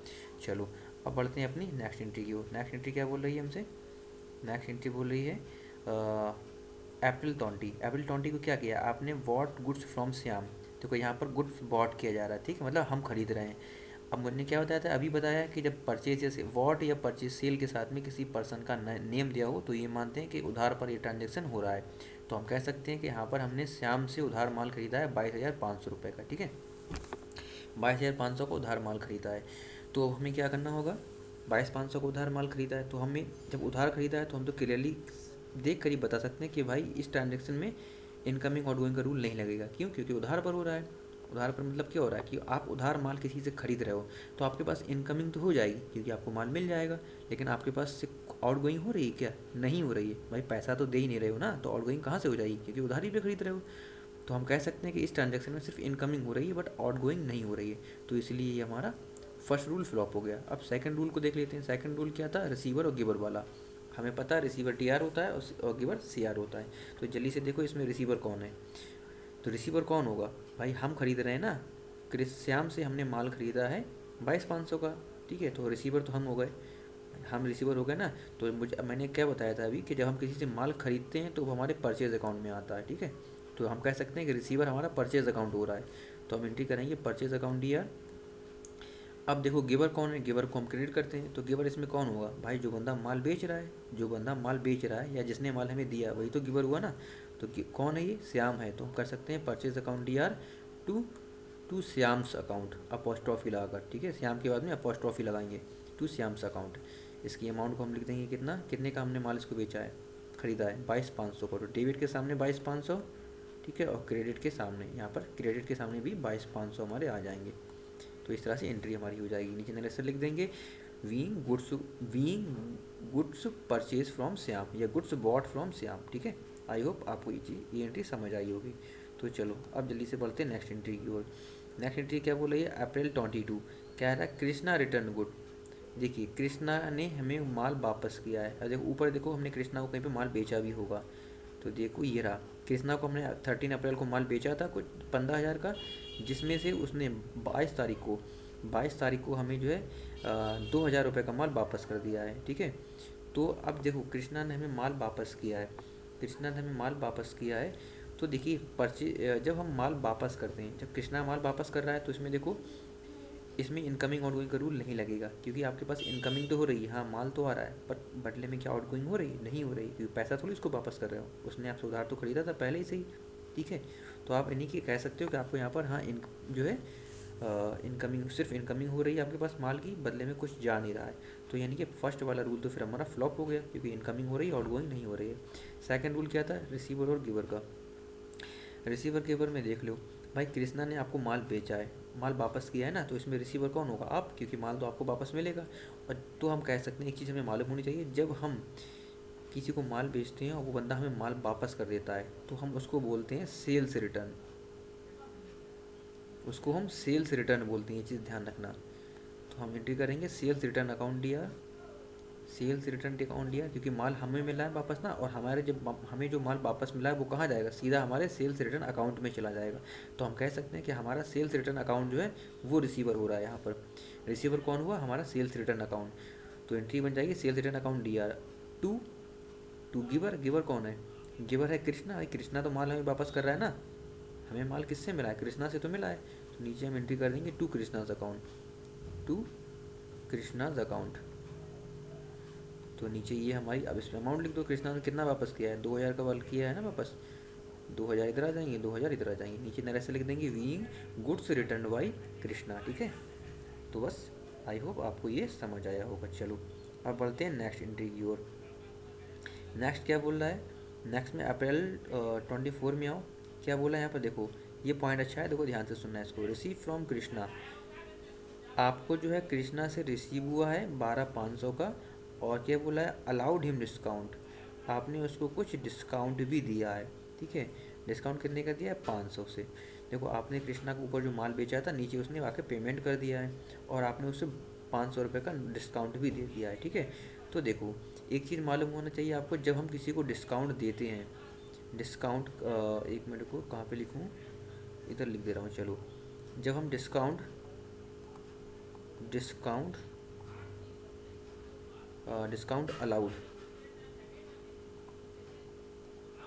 चलो अब बढ़ते हैं अपनी नेक्स्ट एंट्री की ओर। नेक्स्ट एंट्री क्या बोल रही है हमसे, नेक्स्ट एंट्री बोल रही है अप्रैल 20, अप्रैल 20 को क्या किया आपने, वॉट गुड्स फ्रॉम श्याम। देखो यहाँ पर गुड्स बॉट किया जा रहा है। ठीक है, मतलब हम खरीद रहे हैं। अब मैंने क्या बताया था, अभी बताया कि जब परचेज जैसे वॉट या परचेज सेल के साथ में किसी पर्सन का नेम दिया हो तो ये मानते हैं कि उधार पर ये ट्रांजेक्शन हो रहा है। तो हम कह सकते हैं कि यहाँ पर हमने श्याम से उधार माल खरीदा है 22,500 रुपये का। ठीक है, 22,500 का उधार माल खरीदा है, तो हमें क्या करना होगा, 22,500 का उधार माल खरीदा है तो हमें जब उधार खरीदा है तो हम तो क्लियरली देख कर ही बता सकते हैं कि भाई इस ट्रांजेक्शन में इनकमिंग आउटगोइंग का रूल नहीं लगेगा। क्यों, क्योंकि उधार पर हो रहा है। उधार पर मतलब क्या हो रहा है कि आप उधार माल किसी से खरीद रहे हो तो आपके पास इनकमिंग तो हो जाएगी क्योंकि आपको माल मिल जाएगा, लेकिन आपके पास से आउटगोइंग हो रही है क्या, नहीं हो रही है। भाई पैसा तो दे ही नहीं रहे हो ना, तो आउटगोइंग कहाँ से हो जाएगी, क्योंकि उधार ही पे खरीद रहे हो। तो हम कह सकते हैं कि इस ट्रांजेक्शन में सिर्फ इनकमिंग हो रही है बट आउटगोइंग नहीं हो रही है, तो इसलिए ये हमारा फर्स्ट रूल फ्लॉप हो गया। अब सेकंड रूल को देख लेते हैं। सेकंड रूल क्या था, रिसीवर और गिवर वाला। हमें पता है रिसीवर टी आर होता है और गिवर सी आर होता है। तो जल्दी से देखो इसमें रिसीवर कौन है, तो रिसीवर कौन होगा भाई, हम खरीद रहे हैं ना, श्याम से हमने माल खरीदा है 22,500 का। ठीक है, तो रिसीवर तो हम हो गए, हम रिसीवर हो गए ना। तो मुझे मैंने क्या बताया था अभी कि जब हम किसी से माल खरीदते हैं तो वो हमारे परचेज अकाउंट में आता है। ठीक है, तो हम कह सकते हैं कि रिसीवर हमारा परचेज अकाउंट हो रहा है, तो हम एंट्री करेंगे परचेज अकाउंट डी आर। अब देखो गिवर कौन है, गिवर को हम क्रेडिट करते हैं, तो गिवर इसमें कौन होगा भाई, जो बंदा माल बेच रहा है, जो बंदा माल बेच रहा है या जिसने माल हमें दिया वही तो गिवर हुआ ना। तो कौन है ये, श्याम है, तो हम कर सकते हैं purchase account D R to to Shyam's account apostrophe लगाकर। ठीक है, श्याम के बाद में अपॉस्ट्रॉफी लगाएंगे, टू श्याम्स अकाउंट। इसकी अमाउंट को हम लिख देंगे कितना, कितने का हमने माल इसको बेचा है, खरीदा है 22,500 को, तो डेबिट के सामने 22,500। ठीक है, और क्रेडिट के सामने, यहाँ पर क्रेडिट के सामने भी 22,500 हमारे आ जाएंगे। तो इस तरह से एंट्री हमारी हो जाएगी, नीचे नरेशन लिख देंगे weighing goods purchase from Shyam या गुड्स बॉट फ्रॉम श्याम, ठीक है। आई होप आपको ये एंट्री समझ आई होगी। तो चलो अब जल्दी से बढ़ते हैं नेक्स्ट एंट्री की ओर। नेक्स्ट एंट्री क्या बोल रही है, अप्रैल 22 कह रहा है कृष्णा रिटर्न गुड। देखिए कृष्णा ने हमें माल वापस किया है। अब देखो ऊपर देखो, हमने कृष्णा को कहीं पे माल बेचा भी होगा, तो देखो ये रहा, कृष्णा को हमने 13 अप्रैल को माल बेचा था कुछ 15,000 का, जिसमें से उसने 22 तारीख को हमें जो है 2,000 रुपये का माल वापस कर दिया है, ठीक है। तो अब देखो कृष्णा ने हमें माल वापस किया है, कृष्णा ने हमें माल वापस किया है। तो देखिए जब हम माल वापस करते हैं, जब कृष्णा माल वापस कर रहा है, तो इसमें देखो इसमें इनकमिंग आउटगोइंग का रूल नहीं लगेगा, क्योंकि आपके पास इनकमिंग तो हो रही है, हाँ माल तो आ रहा है, पर बदले में क्या आउटगोइंग हो रही है, नहीं हो रही, क्योंकि पैसा थोड़ी उसको वापस कर रहे हो, उसने आपसे उधार तो खरीदा था पहले ही से ही, ठीक है। तो आप इन्हीं की कह सकते हो कि आपको यहाँ पर हाँ जो है इनकमिंग, सिर्फ इनकमिंग हो रही है आपके पास माल की, बदले में कुछ जा नहीं रहा है। तो यानी कि फर्स्ट वाला रूल तो फिर हमारा फ्लॉप हो गया, क्योंकि इनकमिंग हो रही है, आउटगोइंग नहीं हो रही है। सेकंड रूल क्या था, रिसीवर और गिवर का। रिसीवर गिवर में देख लो भाई, कृष्णा ने आपको माल बेचा है, माल वापस किया है ना, तो इसमें रिसीवर कौन होगा, आप, क्योंकि माल तो आपको वापस मिलेगा। और तो हम कह सकते हैं, एक चीज़ हमें मालूम होनी चाहिए, जब हम किसी को माल बेचते हैं और वो बंदा हमें माल वापस कर देता है, तो हम उसको बोलते हैं सेल्स रिटर्न, उसको हम सेल्स रिटर्न बोलते हैं, ये चीज़ ध्यान रखना। तो हम एंट्री करेंगे सेल्स रिटर्न अकाउंट दिया, सेल्स रिटर्न अकाउंट लिया, क्योंकि माल हमें मिला है वापस ना, और हमारे जब हमें जो माल वापस मिला है वो कहाँ जाएगा, सीधा हमारे सेल्स रिटर्न अकाउंट में चला जाएगा। तो हम कह सकते हैं कि हमारा सेल्स रिटर्न अकाउंट जो है वो रिसीवर हो रहा है यहाँ पर। रिसीवर कौन हुआ, हमारा सेल्स रिटर्न अकाउंट। तो एंट्री बन जाएगी sales return account DR to to giver. Giver कौन है, गिवर है कृष्णा, भाई कृष्णा तो माल हमें वापस कर रहा है ना, हमें माल किससे मिला है, कृष्णा से तो मिला है। तो नीचे हम एंट्री कर देंगे to Krishna's account, to Krishna's account. तो नीचे ये हमारी, अब इसमें अमाउंट लिख दो, कृष्णा ने कितना वापस किया है, 2,000 का वाल किया है ना वापस, 2,000 इधर आ जाएंगे, 2,000 इधर आ जाएंगे। नीचे नरेश से लिख देंगे weighing goods written by Krishna, ठीक है। तो बस आई होप आपको ये समझ आया होगा। चलो अब बढ़ते हैं नेक्स्ट एंट्री की ओर। नेक्स्ट क्या बोल रहा है, नेक्स्ट में अप्रैल 24 में आओ। क्या बोला है यहाँ पर, देखो ये पॉइंट अच्छा है, देखो ध्यान से सुनना है इसको। रिसीव फ्रॉम कृष्णा, आपको जो है कृष्णा से रिसीव हुआ है 12,500 का, और क्या बोला है, अलाउड हिम डिस्काउंट, आपने उसको कुछ डिस्काउंट भी दिया है, ठीक है। डिस्काउंट कितने का दिया है, 500 से। देखो आपने कृष्णा के ऊपर जो माल बेचा था, नीचे उसने आके पेमेंट कर दिया है, और आपने उससे 500 रुपये का डिस्काउंट भी दे दिया है, ठीक है। तो देखो एक चीज़ मालूम होना चाहिए आपको, जब हम किसी को डिस्काउंट देते हैं, डिस्काउंट एक मिनट को कहाँ पे लिखूँ, इधर लिख दे रहा हूँ, चलो। जब हम discount discount discount allowed,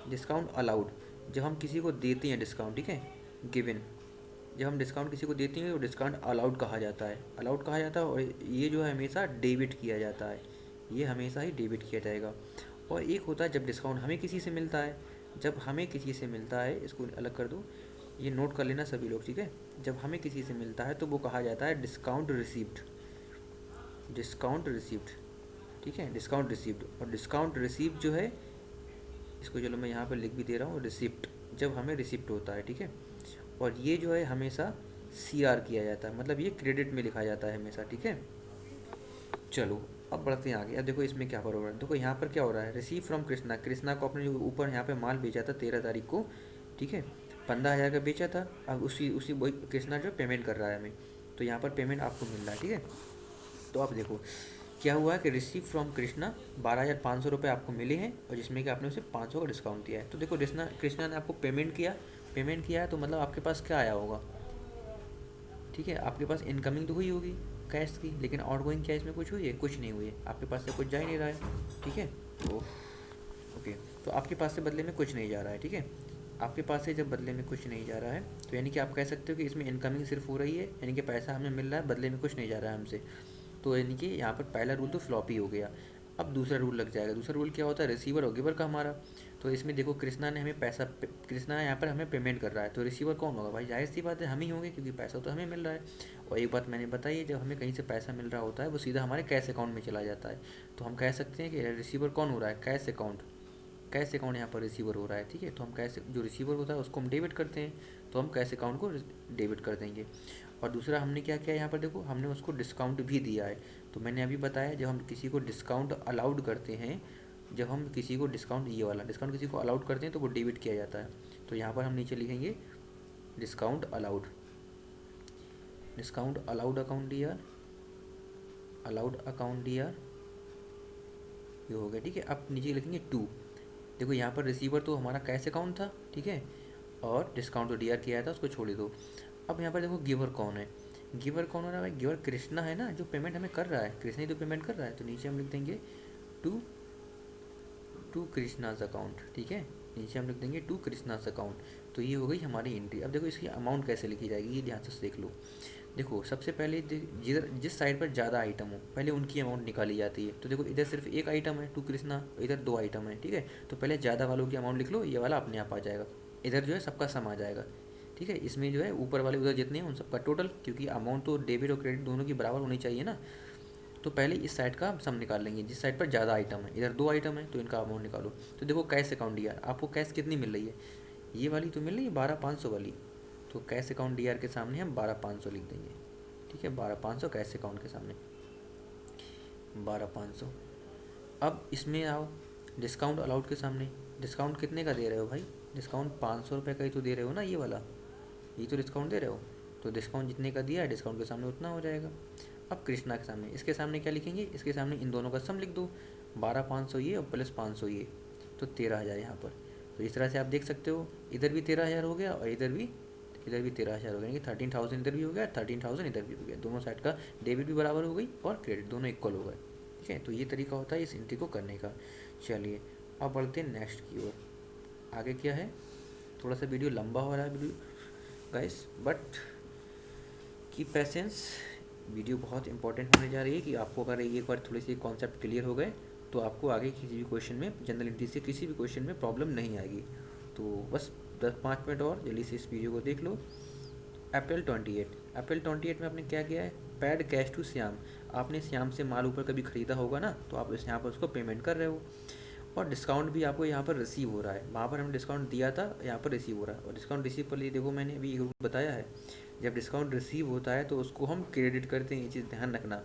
discount allowed, जब हम किसी को देते हैं डिस्काउंट, ठीक है, गिवन, जब हम डिस्काउंट किसी को देते हैं तो डिस्काउंट अलाउड कहा जाता है, अलाउड कहा जाता है, और ये जो है हमेशा डेबिट किया जाता है, ये हमेशा ही डेबिट किया जाएगा। और एक होता है जब डिस्काउंट हमें किसी से मिलता है, जब हमें किसी से मिलता है, इसको अलग कर दो, ये नोट कर लेना सभी लोग, ठीक है। जब हमें किसी से मिलता है तो वो कहा जाता है डिस्काउंट रिसीप्ट, डिस्काउंट रिसीप्ट, ठीक है, डिस्काउंट रिसीप्ट। और डिस्काउंट रिसीप्ट जो है, इसको चलो मैं यहाँ पर लिख भी दे रहा हूँ, रिसिप्ट, जब हमें रिसिप्ट होता है, ठीक है। और ये जो है हमेशा CR किया जाता है, मतलब ये क्रेडिट में लिखा जाता है हमेशा, ठीक है। चलो अब बढ़ते हैं आगे। अब देखो इसमें क्या हो रहा है, देखो यहाँ पर क्या हो रहा है, रिसीव फ्रॉम कृष्णा, कृष्णा को अपने जो ऊपर यहाँ पे माल बेचा था 13 तारीख को, ठीक है, 15,000 का बेचा था, अब उसी उसी वही कृष्णा जो पेमेंट कर रहा है हमें, तो यहाँ पर पेमेंट आपको मिल रहा है, ठीक है। तो आप देखो क्या हुआ है कि रिसीव फ्रॉम कृष्णा 12,500 रुपये आपको मिले हैं, और जिसमें कि आपने उसे 500 का डिस्काउंट दिया है। तो देखो कृष्णा ने आपको पेमेंट किया, पेमेंट किया है, तो मतलब आपके पास क्या आया होगा, ठीक है, आपके पास इनकमिंग तो हुई होगी कैश की, लेकिन आउटगोइंग क्या इसमें कुछ हुई है, कुछ नहीं हुई है, आपके पास से कुछ जा ही नहीं रहा है, ठीक है। तो ओके, तो आपके पास से बदले में कुछ नहीं जा रहा है, ठीक है। आपके पास से जब बदले में कुछ नहीं जा रहा है, तो यानी कि आप कह सकते हो कि इसमें इनकमिंग सिर्फ हो रही है, यानी कि पैसा हमें मिल रहा है, बदले में कुछ नहीं जा रहा है हमसे। तो यानी कि यहाँ पर पहला रूल तो फ्लॉप ही हो गया। अब दूसरा रूल लग जाएगा। दूसरा रूल क्या होता है, रिसीवर और गिवर का हमारा। तो इसमें देखो कृष्णा ने हमें पैसा, कृष्णा यहाँ पर हमें पेमेंट कर रहा है, तो रिसीवर कौन होगा भाई, जाहिर सी बात है हम ही होंगे, क्योंकि पैसा तो हमें मिल रहा है। और एक बात मैंने बताई है, जब हमें कहीं से पैसा मिल रहा होता है वो सीधा हमारे कैश अकाउंट में चला जाता है। तो हम कह सकते हैं कि रिसीवर कौन हो रहा है, कैश अकाउंट, कैश अकाउंट यहाँ पर रिसीवर हो रहा है, ठीक है। तो हम कैश, जो रिसीवर होता है उसको हम डेबिट करते हैं, तो हम कैश अकाउंट को डेबिट कर देंगे। और दूसरा हमने क्या किया यहाँ पर देखो, हमने उसको डिस्काउंट भी दिया है। तो मैंने अभी बताया जब हम किसी को डिस्काउंट अलाउड करते हैं, जब हम किसी को डिस्काउंट, ये वाला डिस्काउंट किसी को अलाउड करते हैं तो वो डेबिट किया जाता है। तो यहाँ पर हम नीचे लिखेंगे discount allowed, discount allowed account DR, allowed account DR, ये हो गया। ठीक है, अब नीचे लिखेंगे टू। देखो यहाँ पर रिसीवर तो हमारा कैश अकाउंट था, ठीक है, और डिस्काउंट तो डीआर किया था, उसको छोड़ दो। अब यहाँ पर देखो गिवर कौन है, गिवर कौन हो रहा है भाई, गिवर कृष्णा है ना, जो पेमेंट हमें कर रहा है, कृष्णा ही तो पेमेंट कर रहा है। तो नीचे हम लिख देंगे टू टू कृष्णाज अकाउंट, ठीक है, नीचे हम लिख देंगे टू कृष्णाज अकाउंट। तो ये हो गई हमारी एंट्री। अब देखो इसकी अमाउंट कैसे लिखी जाएगी, ये ध्यान से देख लो। देखो सबसे पहले जिधर जिस साइड पर ज़्यादा आइटम हो पहले उनकी अमाउंट निकाली जाती है। तो देखो इधर सिर्फ एक आइटम है टू कृष्णा, इधर दो आइटम है, ठीक है, तो पहले ज़्यादा वालों की अमाउंट लिख लो, ये वाला अपने आप आ जाएगा। इधर जो है सबका सम आ जाएगा, ठीक है, इसमें जो है ऊपर वाले उधर जितने हैं उन सबका टोटल, क्योंकि अमाउंट तो डेबिट और क्रेडिट दोनों की बराबर होनी चाहिए ना। तो पहले इस साइड का सम निकाल लेंगे, जिस साइड पर ज़्यादा आइटम है, इधर दो आइटम है तो इनका अमाउंट निकालो। तो देखो कैश अकाउंट डी आर, आपको कैश कितनी मिल रही है, ये वाली तो मिल रही है 12,500 वाली। तो कैश अकाउंट डी आर के सामने हम 12,500 लिख देंगे, ठीक है, 12,500 कैश अकाउंट के सामने 12,500। अब इसमें आओ डिस्काउंट अलाउड के सामने, डिस्काउंट कितने का दे रहे हो भाई, डिस्काउंट 500 रुपये का ही तो दे रहे हो ना, ये वाला, ये तो डिस्काउंट दे रहे हो। तो डिस्काउंट जितने का दिया है डिस्काउंट के सामने उतना हो जाएगा। अब कृष्णा के सामने, इसके सामने क्या लिखेंगे, इसके सामने इन दोनों का सम लिख दो, 12,500 ये और प्लस 500 ये, तो 13,000 यहाँ पर। तो इस तरह से आप देख सकते हो, इधर भी 13,000 हो गया और इधर भी 13,000 हो गया, यानी कि 13,000 इधर भी हो गया, 13,000 इधर भी हो गया, दोनों साइड का डेबिट भी बराबर हो गई और क्रेडिट दोनों इक्वल हो गए, ठीक है। तो ये तरीका होता है इस एंट्री को करने का। चलिए अब बढ़ते हैं नेक्स्ट की ओर। आगे क्या है, थोड़ा सा वीडियो लंबा हो रहा है वीडियो गाइस, बट की पेशेंस, वीडियो बहुत इंपॉर्टेंट होने जा रही है कि आपको अगर एक बार थोड़ी सी कॉन्सेप्ट क्लियर हो गए तो आपको आगे किसी भी क्वेश्चन में, जनरल एंट्री से किसी भी क्वेश्चन में प्रॉब्लम नहीं आएगी। तो बस 10-5 मिनट और जल्दी से इस वीडियो को देख लो। अप्रैल 28 में आपने क्या किया है, पैड कैश टू श्याम, आपने श्याम से माल ऊपर कभी ख़रीदा होगा ना, तो आप यहाँ पर उसको पेमेंट कर रहे हो और डिस्काउंट भी आपको यहाँ पर रिसीव हो रहा है। वहाँ पर हमने डिस्काउंट दिया था, यहाँ पर रिसीव हो रहा है। और डिस्काउंट रिसीव पर लिए देखो मैंने अभी एक रूल बताया है, जब डिस्काउंट रिसीव होता है तो उसको हम क्रेडिट करते हैं, ये चीज़ ध्यान रखना,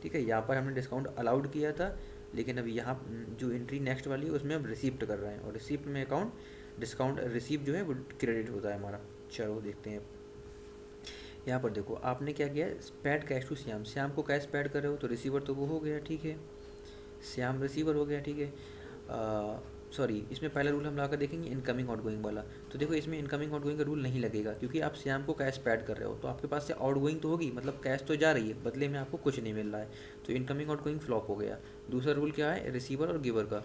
ठीक है। यहाँ पर हमने डिस्काउंट अलाउड किया था, लेकिन अभी यहाँ जो एंट्री नेक्स्ट वाली है उसमें हम रिसीप्ट कर रहे हैं, और रिसीप्ट में अकाउंट डिस्काउंट रिसीप्ट जो है वो क्रेडिट होता है हमारा। चलो देखते हैं, यहाँ पर देखो आपने क्या किया, paid cash to Shyam, Shyam को कैश पैड कर रहे हो तो रिसीवर तो वो हो गया, ठीक है, श्याम रिसीवर हो गया, ठीक है। सॉरी, इसमें पहला रूल हम लाकर देखेंगे इनकमिंग आउटगोइंग वाला। तो देखो इसमें इनकमिंग आउटगोइंग का रूल नहीं लगेगा, क्योंकि आप श्याम को कैश पैड कर रहे हो तो आपके पास से आउटगोइंग तो होगी, मतलब कैश तो जा रही है, बदले में आपको कुछ नहीं मिल रहा है, तो इनकमिंग आउटगोइंग फ्लॉप हो गया। दूसरा रूल क्या है, रिसीवर और गिवर का,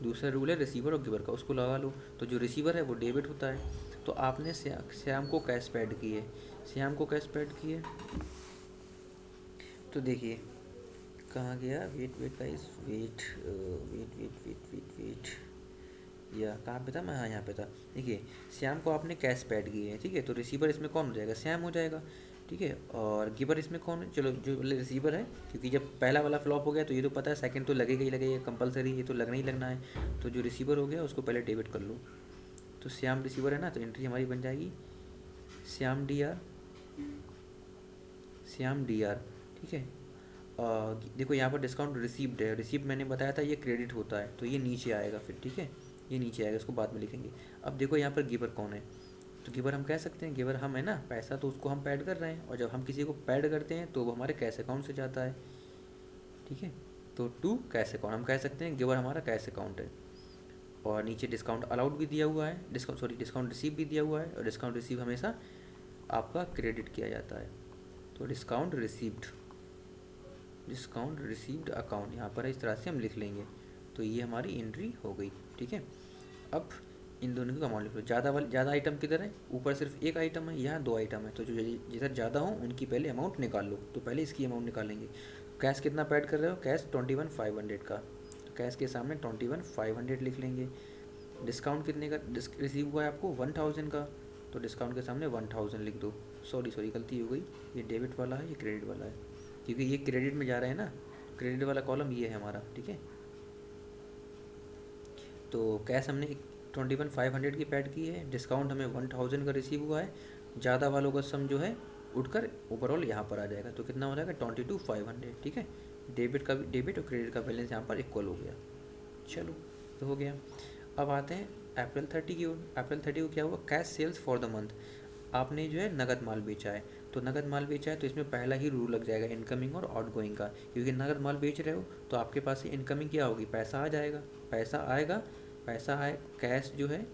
दूसरा रूल है रिसीवर और गिवर का, उसको लगा लो। तो जो रिसीवर है वो डेबिट होता है, तो आपने श्याम को कैश पैड किए, श्याम को कैश पैड किए, तो देखिए कहाँ गया, wait wait guys, wait wait wait wait wait wait, या कहाँ पे था मैं, हाँ यहाँ पे था। देखिए श्याम को आपने कैश पैड किए हैं, ठीक है, तो रिसीवर इसमें कौन हो जाएगा, श्याम हो जाएगा, ठीक है। और गिवर इसमें कौन है, चलो जो रिसीवर है, क्योंकि जब पहला वाला फ्लॉप हो गया तो ये तो पता है सेकंड तो लगेगा ही लगेगा, कंपलसरी, ये तो लगना ही लगना है। तो जो रिसीवर हो गया उसको पहले डेबिट कर लो। तो श्याम रिसीवर है ना, तो एंट्री हमारी बन जाएगी Shyam D R, Shyam D R, ठीक है। देखो यहाँ पर डिस्काउंट रिसीव्ड है, रिसीव्ड मैंने बताया था ये क्रेडिट होता है, तो ये नीचे आएगा फिर, ठीक है, ये नीचे आएगा, इसको बाद में लिखेंगे। अब देखो यहाँ पर गिवर कौन है, तो गिवर हम कह सकते हैं, गिवर हम है ना, पैसा तो उसको हम पैड कर रहे हैं, और जब हम किसी को पैड करते हैं तो वो हमारे कैश अकाउंट से जाता है, ठीक है। तो टू कैश अकाउंट हम कह सकते हैं, गिवर हमारा कैश अकाउंट है। और नीचे डिस्काउंट अलाउड भी दिया हुआ है, डिस्काउंट रिसीव भी दिया हुआ है, और डिस्काउंट रिसीव हमेशा आपका क्रेडिट किया जाता है। तो डिस्काउंट रिसीव्ड अकाउंट यहाँ पर इस तरह से हम लिख लेंगे। तो ये हमारी एंट्री हो गई, ठीक है। अब इन दोनों की अमाउंट लिख लो, ज़्यादा आइटम किधर है, ऊपर सिर्फ एक आइटम है, यहाँ दो आइटम है, तो जो जिधर ज़्यादा हो उनकी पहले अमाउंट निकाल लो। तो पहले इसकी अमाउंट निकालेंगे। कैश कितना पैड कर रहे हो, कैश 21,500 का, तो कैश के सामने 21,500 लिख लेंगे। डिस्काउंट कितने का रिसीव हुआ है आपको, 1,000 का, तो डिस्काउंट के सामने 1,000 लिख दो। सॉरी गलती हो गई, ये डेबिट वाला है, ये क्रेडिट वाला है, क्योंकि ये क्रेडिट में जा रहे हैं ना, क्रेडिट वाला कॉलम ये है हमारा, ठीक है। तो कैश हमने 21,500 की पैड की है, डिस्काउंट हमें 1,000 का रिसीव हुआ है, ज़्यादा वालों का सम जो है उठकर ओवरऑल यहाँ पर आ जाएगा। तो कितना हो जाएगा 22,500, ठीक है। डेबिट और क्रेडिट का बैलेंस यहाँ पर इक्वल हो गया। चलो तो हो गया। अब आते हैं अप्रैल 30 की ओर। अप्रैल 30 को क्या हुआ, cash sales for the month. आपने जो है नगद माल बेचा है, तो नगद माल बेचा है तो इसमें पहला ही रूल लग जाएगा इनकमिंग और आउटगोइंग का, क्योंकि नगद माल बेच रहे हो तो आपके पास से इनकमिंग क्या होगी, पैसा आ जाएगा, पैसा आएगा, पैसा आए, कैश जो है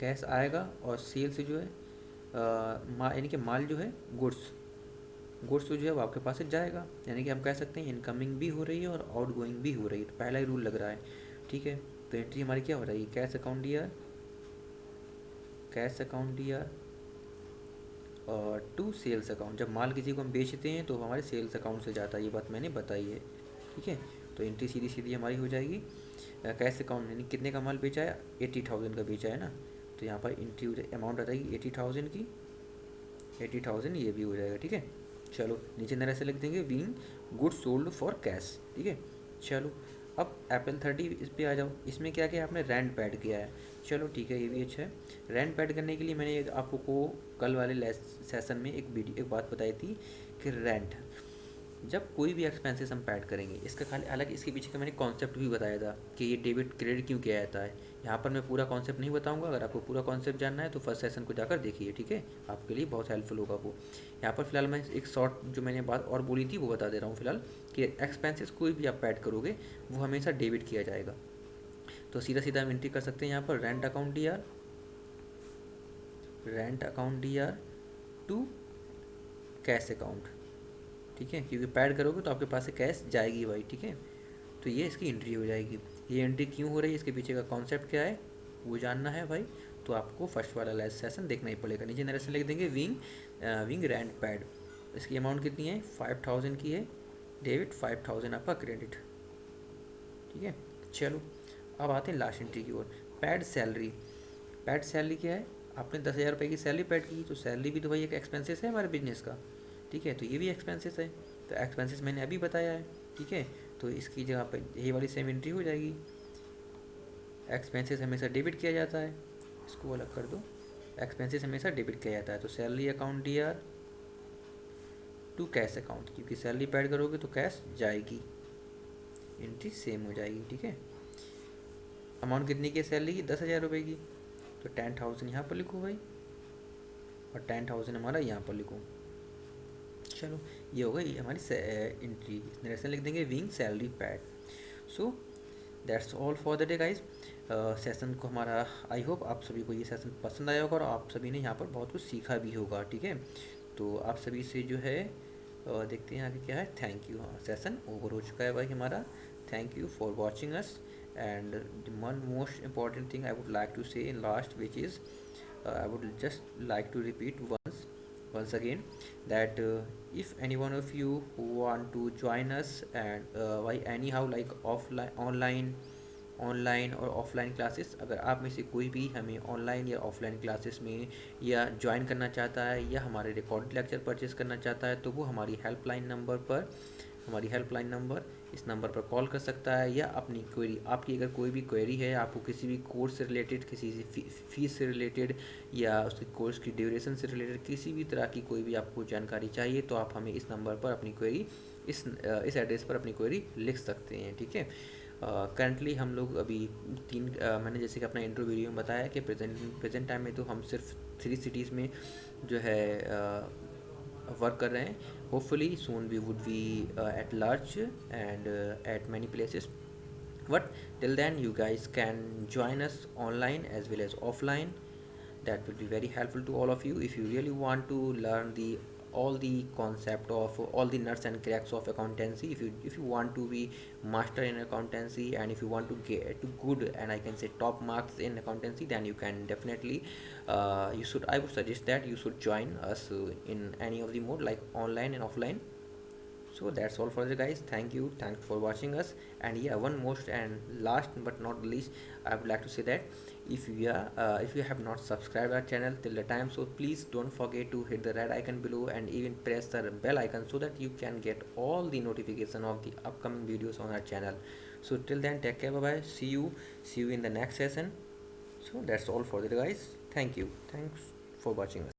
कैश आएगा, और सेल्स जो है यानी कि माल जो है गुड्स तो जो है वो आपके पास से जाएगा, यानी कि हम कह सकते हैं इनकमिंग भी हो रही है और आउटगोइंग भी हो रही है। तो पहला ही रूल लग रहा है, ठीक है। तो एंट्री हमारी क्या हो रही है, cash account year to sales account. जब माल किसी को हम बेचते हैं तो हमारे सेल्स अकाउंट से जाता है, ये बात मैंने बताई है, ठीक है। तो एंट्री सीधी सीधी हमारी हो जाएगी कैश अकाउंट, यानी कितने का माल बेचा है, 80,000 का बेचा है ना, तो यहाँ पर एंट्री अमाउंट आ जाएगी 80,000 की, 80,000 ये भी हो जाएगा, ठीक है। चलो नीचे नर ऐसे लिख देंगे, being goods sold for cash, ठीक है। चलो अब अप्रैल 30 इस पे आ जाओ। इसमें क्या क्या आपने रेंट पैड किया है, चलो ठीक है, ये भी अच्छा है। रेंट पैड करने के लिए मैंने आपको कल वाले सेशन में एक बात बताई थी कि रेंट, जब कोई भी एक्सपेंसेस हम पैड करेंगे, इसका खाली अलग इसके पीछे का मैंने कॉन्सेप्ट भी बताया था कि ये डेबिट क्रेडिट क्यों किया जाता है। यहाँ पर मैं पूरा कॉन्सेप्ट नहीं बताऊंगा, अगर आपको पूरा कॉन्सेप्ट जानना है तो फर्स्ट सेशन को जाकर देखिए, ठीक है, आपके लिए बहुत हेल्पफुल होगा वो। यहाँ पर फिलहाल मैं एक शॉर्ट जो मैंने बात और बोली थी वो बता दे रहा हूँ फिलहाल, कि एक्सपेंसेस कोई भी आप पैड करोगे वो हमेशा डेबिट किया जाएगा। तो सीधा सीधा हम एंट्री कर सकते हैं यहाँ पर, rent account D R to cash account, ठीक है, क्योंकि पैड करोगे तो आपके पास से कैश जाएगी भाई, ठीक है। तो ये इसकी एंट्री हो जाएगी। ये एंट्री क्यों हो रही है, इसके पीछे का कॉन्सेप्ट क्या है वो जानना है भाई, तो आपको फर्स्ट वाला लास्ट सेशन देखना ही पड़ेगा। नीचे नरेशन लिख देंगे विंग रेंट पैड, इसकी अमाउंट कितनी है, 5,000 की है डेबिट, 5,000 आपका क्रेडिट, ठीक है। चलो अब आते हैं लास्ट एंट्री की ओर, पैड सैलरी। पैड सैलरी क्या है, आपने 10,000 रुपये की सैलरी पैड की, तो सैलरी भी तो भाई एक एक्सपेंसेस है हमारे बिजनेस का, ठीक है। तो ये भी एक्सपेंसेस है, तो एक्सपेंसेस मैंने अभी बताया है, ठीक है। तो इसकी जगह पर यही वाली सेम एंट्री हो जाएगी। एक्सपेंसेस हमेशा डेबिट किया जाता है, इसको अलग कर दो, एक्सपेंसेस हमेशा डेबिट किया जाता है। तो salary account D R to cash account, क्योंकि सैलरी पैड करोगे तो कैश जाएगी, एंट्री सेम हो जाएगी, ठीक है। अमाउंट कितनी की सैलरी की, 10,000 रुपये की, तो 10,000 यहाँ पर लिखो भाई, और 10,000 हमारा यहाँ पर लिखो। चलो ये हो गई हमारी एंट्री, नरेशन लिख देंगे wing salary pad. So that's all for the day guys. Session को हमारा आई होप आप सभी को ये सेशन पसंद आया होगा और आप सभी ने यहाँ पर बहुत कुछ सीखा भी होगा, ठीक है। तो आप सभी से जो है देखते हैं आगे क्या है। थैंक यू, हाँ सेशन ओवर हो चुका है भाई हमारा। Thank you for watching us, and one most important thing I would like to say in last, which is I would just like to repeat once again that if any one of you who want to join us and why anyhow like online और offline classes, अगर आप में से कोई भी हमें online या offline classes में या ज्वाइन करना चाहता है या हमारे रिकॉर्डेड लेक्चर परचेस करना चाहता है, तो वो हमारी हेल्पलाइन नंबर इस नंबर पर कॉल कर सकता है, या अपनी क्वेरी, आपकी अगर कोई भी क्वेरी है, आपको किसी भी कोर्स से रिलेटेड, किसी फीस से रिलेटेड या उसके कोर्स की ड्यूरेशन से रिलेटेड किसी भी तरह की कोई भी आपको जानकारी चाहिए, तो आप हमें इस नंबर पर अपनी क्वेरी इस एड्रेस पर अपनी क्वेरी लिख सकते हैं, ठीक है। करंटली हम लोग अभी मैंने जैसे कि अपना इंट्रो वीडियो में बताया कि प्रेजेंट टाइम में तो हम सिर्फ 3 सिटीज़ में जो है वर्क कर रहे हैं। Hopefully soon we would be at large and at many places, but till then you guys can join us online as well as offline. That will be very helpful to all of you if you really want to learn all the concept of all the nuts and cracks of accountancy. If you want to be master in accountancy, and if you want to get to good and I can say top marks in accountancy, then you can definitely I would suggest that you should join us in any of the mode like online and offline. So that's all for the guys. Thanks for watching us. And yeah, one most and last but not least, I would like to say that if you have not subscribed our channel till the time, so please don't forget to hit the red icon below and even press the bell icon so that you can get all the notification of the upcoming videos on our channel. So till then, take care, bye bye, see you in the next session. So that's all for the guys. Thank you. Thanks for watching us.